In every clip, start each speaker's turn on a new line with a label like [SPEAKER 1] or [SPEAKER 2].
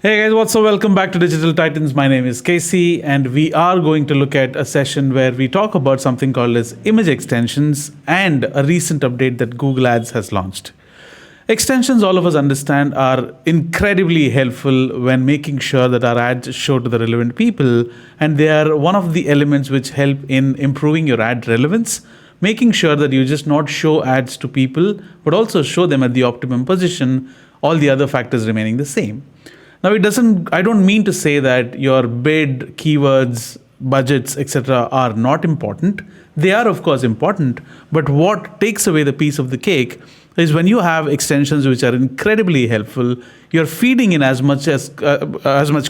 [SPEAKER 1] Hey guys, what's up? Welcome back to Digital Titans. My name is Casey, and we are going to look at a session where we talk about something called as image extensions and a recent update that Google Ads has launched. Extensions, all of us understand, are incredibly helpful when making sure that our ads show to the relevant people, and they are one of the elements which help in improving your ad relevance, making sure that you just not show ads to people, but also show them at the optimum position, all the other factors remaining the same. Now, I don't mean to say that your bid, keywords, budgets, etc. are not important. They are, of course, important. But what takes away the piece of the cake is when you have extensions which are incredibly helpful, you're feeding in as much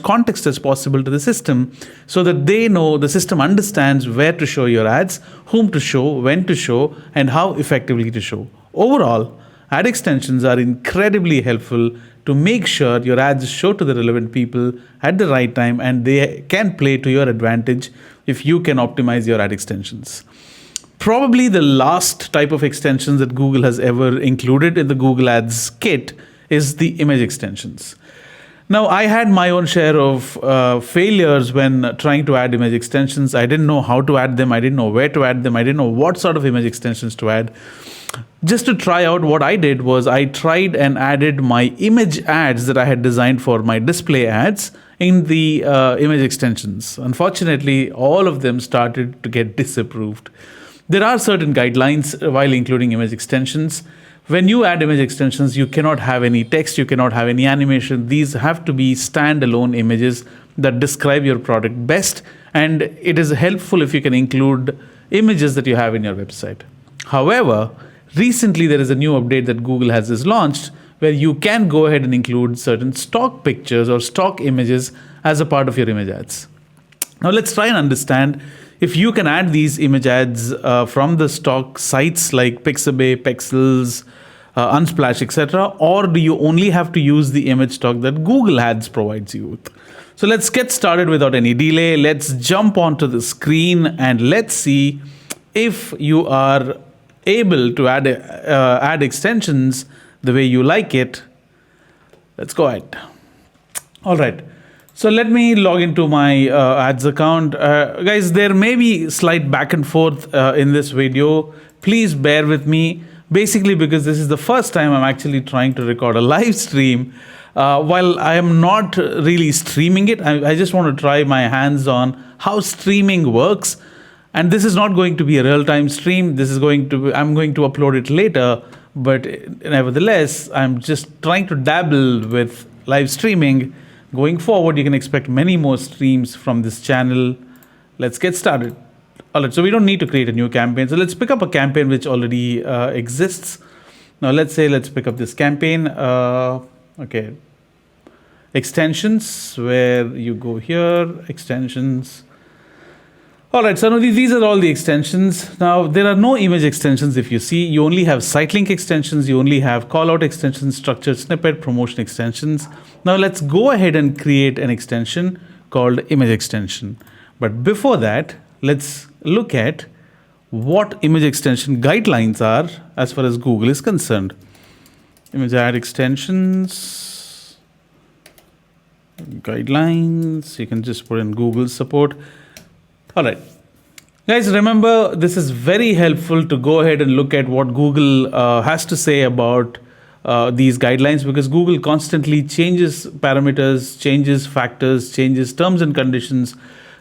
[SPEAKER 1] context as possible to the system so that the system understands where to show your ads, whom to show, when to show, and how effectively to show. Overall, ad extensions are incredibly helpful to make sure your ads show to the relevant people at the right time, and they can play to your advantage if you can optimize your ad extensions. Probably the last type of extensions that Google has ever included in the Google Ads kit is the image extensions. Now, I had my own share of failures when trying to add image extensions. I didn't know how to add them. I didn't know where to add them. I didn't know what sort of image extensions to add. Just to try out, what I did was I tried and added my image ads that I had designed for my display ads in the image extensions. Unfortunately, all of them started to get disapproved. There are certain guidelines while including image extensions. When you add image extensions, you cannot have any text, you cannot have any animation. These have to be standalone images that describe your product best, and it is helpful if you can include images that you have in your website. However, recently there is a new update that Google has launched where you can go ahead and include certain stock pictures or stock images as a part of your image ads. Now let's try and understand if you can add these image ads from the stock sites like Pixabay, Pexels, Unsplash, etc., or do you only have to use the image stock that Google Ads provides you with? So let's get started without any delay. Let's jump onto the screen and let's see if you are able to add extensions the way you like it. Let's go ahead. All right. So let me log into my ads account. Guys, there may be slight back and forth in this video. Please bear with me. Basically, because this is the first time I'm actually trying to record a live stream. While I am not really streaming it, I just want to try my hands on how streaming works. And this is not going to be a real-time stream. I'm going to upload it later. But nevertheless, I'm just trying to dabble with live streaming. Going forward, you can expect many more streams from this channel. Let's get started. All right, so we don't need to create a new campaign. So let's pick up a campaign which already exists. Now, let's pick up this campaign. Okay. Extensions, where you go here, extensions. All right, so now these are all the extensions. Now, there are no image extensions if you see. You only have site link extensions. You only have callout extensions, structured snippet, promotion extensions. Now, let's go ahead and create an extension called image extension. But before that, let's look at what image extension guidelines are as far as Google is concerned. Image ad extensions, guidelines. You can just put in Google support. All right. Guys, remember, this is very helpful to go ahead and look at what Google has to say about these guidelines, because Google constantly changes parameters, changes factors, changes terms and conditions.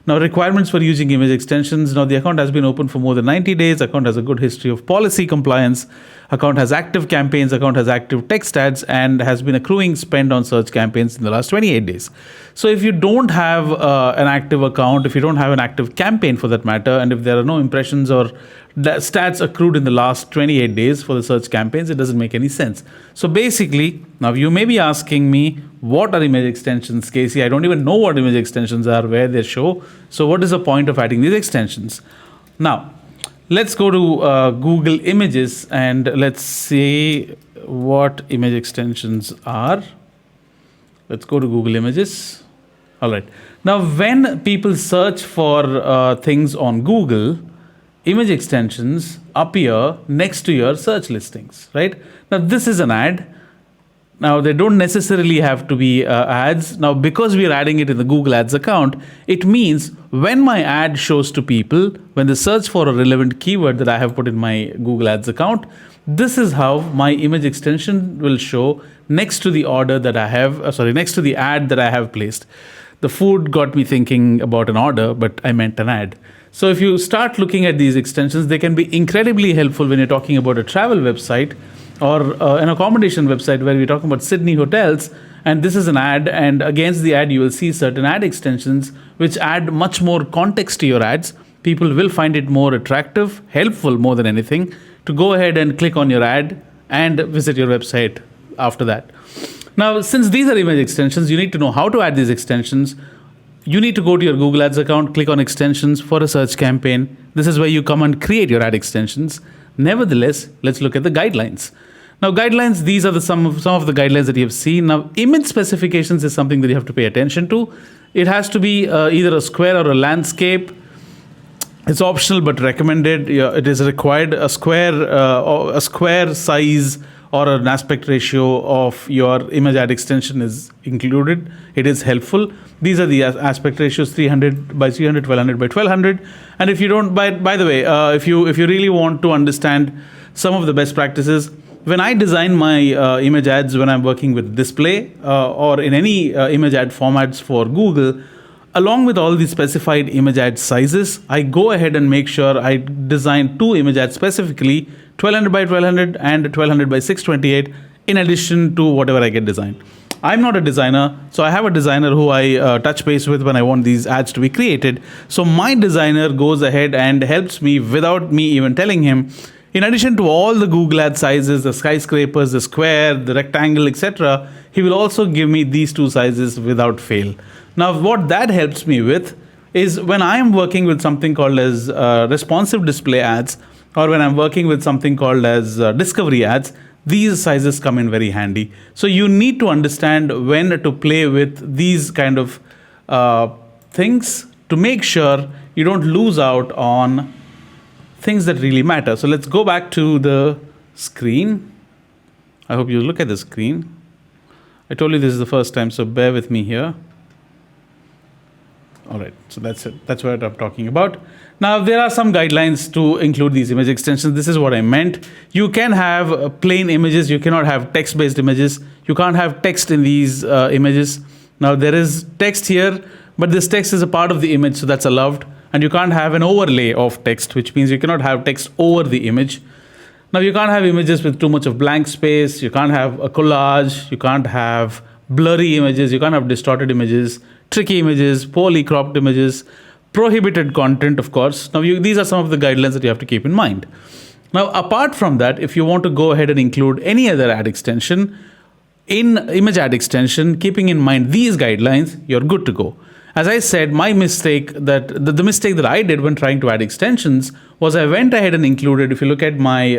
[SPEAKER 1] Now, requirements for using image extensions. Now, the account has been open for more than 90 days. Account has a good history of policy compliance. Account has active campaigns. Account has active text ads and has been accruing spend on search campaigns in the last 28 days. So if you don't have an active account, if you don't have an active campaign for that matter, and if there are no impressions or stats accrued in the last 28 days for the search campaigns, it doesn't make any sense. So basically, now you may be asking me, what are image extensions, Casey? I don't even know what image extensions are, where they show. So what is the point of adding these extensions? Now, let's go to Google Images and let's see what image extensions are. Let's go to Google Images. All right. Now, when people search for things on Google, image extensions appear next to your search listings, right? Now, this is an ad. Now, they don't necessarily have to be ads. Now, because we are adding it in the Google Ads account, it means when my ad shows to people, when they search for a relevant keyword that I have put in my Google Ads account, this is how my image extension will show next to the order that I have, next to the ad that I have placed. The food got me thinking about an order, but I meant an ad. So if you start looking at these extensions, they can be incredibly helpful when you're talking about a travel website or an accommodation website where we're talking about Sydney hotels, and this is an ad, and against the ad you will see certain ad extensions which add much more context to your ads. People will find it more attractive, helpful more than anything, to go ahead and click on your ad and visit your website after that. Now, since these are image extensions, you need to know how to add these extensions. You need to go to your Google Ads account, click on extensions for a search campaign. This is where you come and create your ad extensions. Nevertheless, let's look at the guidelines. Now, guidelines, these are some of the guidelines that you have seen. Now, image specifications is something that you have to pay attention to. It has to be either a square or a landscape. It's optional but recommended. It is required. A square size or an aspect ratio of your image ad extension is included. It is helpful. These are the aspect ratios: 300 by 300, 1200 by 1200. And if you don't, by the way, if you really want to understand some of the best practices, when I design my image ads, when I'm working with display or in any image ad formats for Google, along with all the specified image ad sizes, I go ahead and make sure I design two image ads specifically, 1200 by 1200 and 1200 by 628, in addition to whatever I get designed. I'm not a designer, so I have a designer who I touch base with when I want these ads to be created. So my designer goes ahead and helps me without me even telling him. In addition to all the Google ad sizes, the skyscrapers, the square, the rectangle, etc., he will also give me these two sizes without fail. Now, what that helps me with is when I am working with something called as responsive display ads, or when I'm working with something called as discovery ads, these sizes come in very handy. So you need to understand when to play with these kind of things to make sure you don't lose out on things that really matter. So let's go back to the screen. I hope you look at the screen. I told you this is the first time, so bear with me here. All right, so that's it. That's what I'm talking about. Now, there are some guidelines to include these image extensions. This is what I meant. You can have plain images. You cannot have text-based images. You can't have text in these images. Now, there is text here, but this text is a part of the image, so that's allowed. And you can't have an overlay of text, which means you cannot have text over the image. Now, you can't have images with too much of blank space. You can't have a collage. You can't have blurry images. You can't have distorted images, tricky images, poorly cropped images, prohibited content, of course. Now, these are some of the guidelines that you have to keep in mind. Now, apart from that, if you want to go ahead and include any other ad extension in image ad extension, keeping in mind these guidelines, you're good to go. As I said, my mistake the mistake that I did when trying to add extensions was I went ahead and included, if you look at my,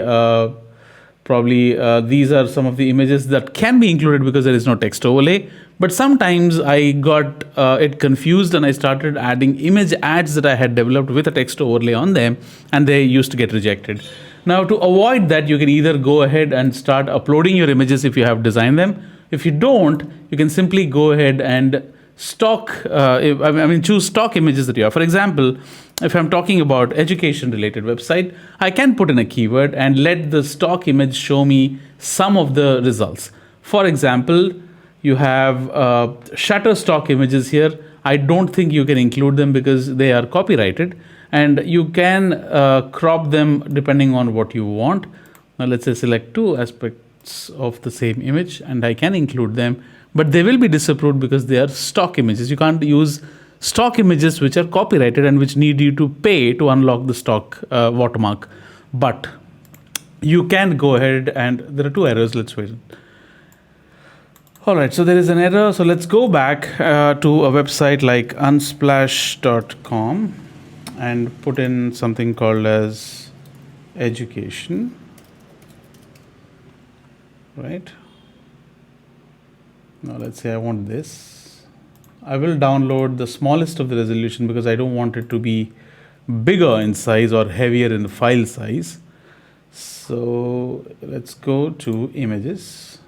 [SPEAKER 1] these are some of the images that can be included because there is no text overlay. But sometimes I got it confused and I started adding image ads that I had developed with a text overlay on them, and they used to get rejected. Now, to avoid that, you can either go ahead and start uploading your images if you have designed them. If you don't, you can simply go ahead and choose stock images that you have. For example, if I'm talking about education related website, I can put in a keyword and let the stock image show me some of the results. For example, you have Shutterstock images here. I don't think you can include them because they are copyrighted, and you can crop them depending on what you want. Now let's say select two aspects of the same image and I can include them, but they will be disapproved because they are stock images. You can't use stock images which are copyrighted and which need you to pay to unlock the stock watermark. But you can go ahead, and there are two errors. Let's wait. All right, so there is an error. So let's go back to a website like unsplash.com and put in something called as education, right? Now let's say I want this. I will download the smallest of the resolution because I don't want it to be bigger in size or heavier in the file size. So let's go to images.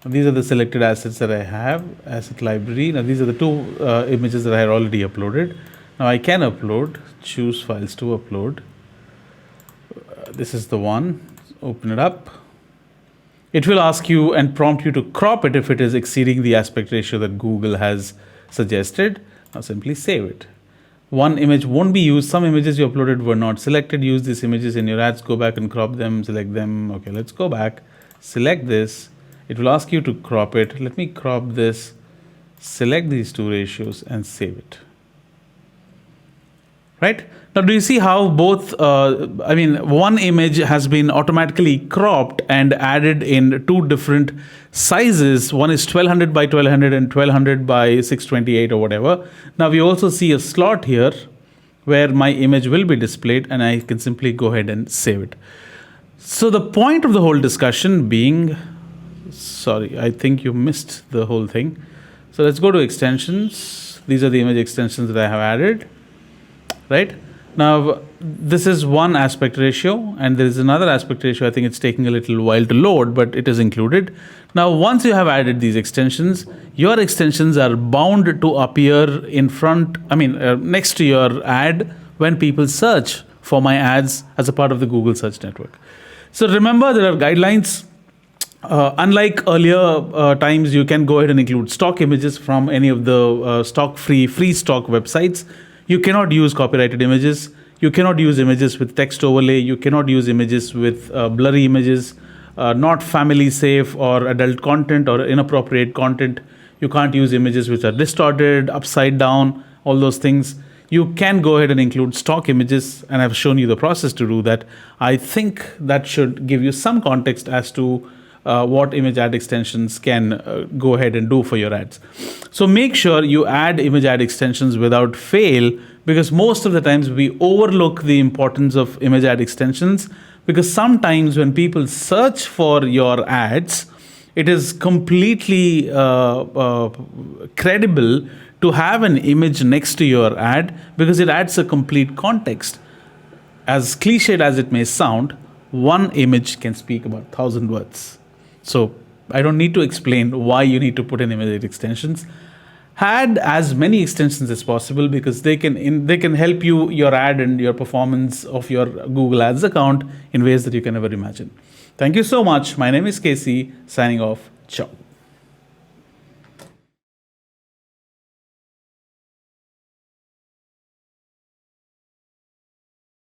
[SPEAKER 1] These are the selected assets that I have, asset library. Now these are the two images that I had already uploaded. Now I can upload, choose files to upload. This is the one, open it up. It will ask you and prompt you to crop it if it is exceeding the aspect ratio that Google has suggested. Now simply save it. One image won't be used. Some images you uploaded were not selected. Use these images in your ads. Go back and crop them, select them. Okay, let's go back, select this. It will ask you to crop it. Let me crop this, select these two ratios and save it. Right? Now, do you see how both, one image has been automatically cropped and added in two different sizes. One is 1200 by 1200 and 1200 by 628 or whatever. Now, we also see a slot here where my image will be displayed, and I can simply go ahead and save it. So the point of the whole discussion being, sorry, I think you missed the whole thing. So let's go to extensions. These are the image extensions that I have added. Right? Now, this is one aspect ratio, and there is another aspect ratio. I think it's taking a little while to load, but it is included. Now, once you have added these extensions, your extensions are bound to appear in front, next to your ad when people search for my ads as a part of the Google search network. So remember, there are guidelines. Unlike earlier times, you can go ahead and include stock images from any of the free stock websites. You cannot use copyrighted images. You cannot use images with text overlay. You cannot use images with blurry images, not family safe or adult content or inappropriate content. You can't use images which are distorted, upside down, all those things. You can go ahead and include stock images, and I've shown you the process to do that. I think that should give you some context as to what image ad extensions can go ahead and do for your ads. So make sure you add image ad extensions without fail, because most of the times we overlook the importance of image ad extensions, because sometimes when people search for your ads, it is completely credible to have an image next to your ad because it adds a complete context. As cliched as it may sound, one image can speak about 1,000 words. So I don't need to explain why you need to put in image extensions. Add as many extensions as possible because they can help you, your ad and your performance of your Google Ads account in ways that you can never imagine. Thank you so much. My name is Casey, signing off. Ciao.